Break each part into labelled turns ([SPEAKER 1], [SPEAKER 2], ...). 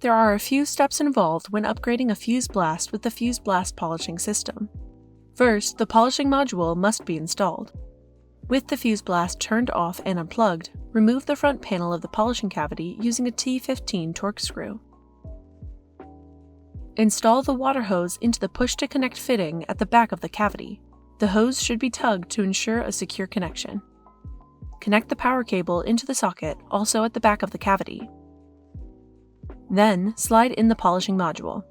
[SPEAKER 1] There are a few steps involved when upgrading a Fuse Blast with the Fuse Blast polishing system. First, the polishing module must be installed. With the Fuse Blast turned off and unplugged, remove the front panel of the polishing cavity using a T15 Torx screw. Install the water hose into the push-to-connect fitting at the back of the cavity. The hose should be tugged to ensure a secure connection. Connect the power cable into the socket, also at the back of the cavity. Then, slide in the polishing module.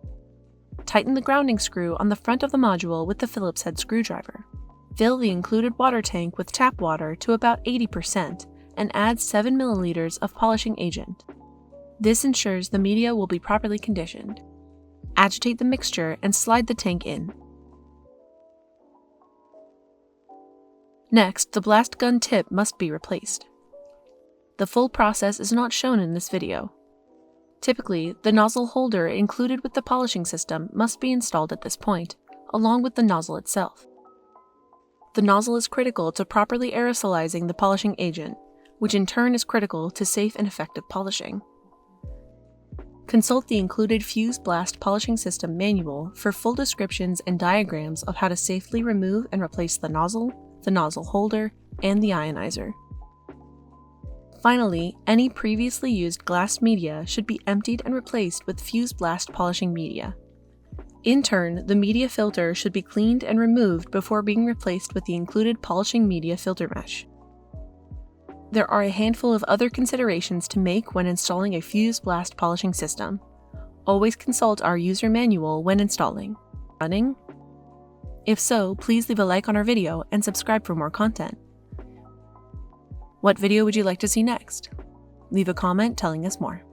[SPEAKER 1] Tighten the grounding screw on the front of the module with the Phillips head screwdriver. Fill the included water tank with tap water to about 80% and add 7 ml of polishing agent. This ensures the media will be properly conditioned. Agitate the mixture and slide the tank in. Next, the blast gun tip must be replaced. The full process is not shown in this video. Typically, the nozzle holder included with the polishing system must be installed at this point, along with the nozzle itself. The nozzle is critical to properly aerosolizing the polishing agent, which in turn is critical to safe and effective polishing. Consult the included Fuse Blast polishing system manual for full descriptions and diagrams of how to safely remove and replace the nozzle holder, and the ionizer. Finally, any previously used glass media should be emptied and replaced with Fuse Blast polishing media. In turn, the media filter should be cleaned and removed before being replaced with the included polishing media filter mesh. There are a handful of other considerations to make when installing a Fuse Blast polishing system. Always consult our user manual when installing. Running? If so, please leave a like on our video and subscribe for more content. What video would you like to see next? Leave a comment telling us more.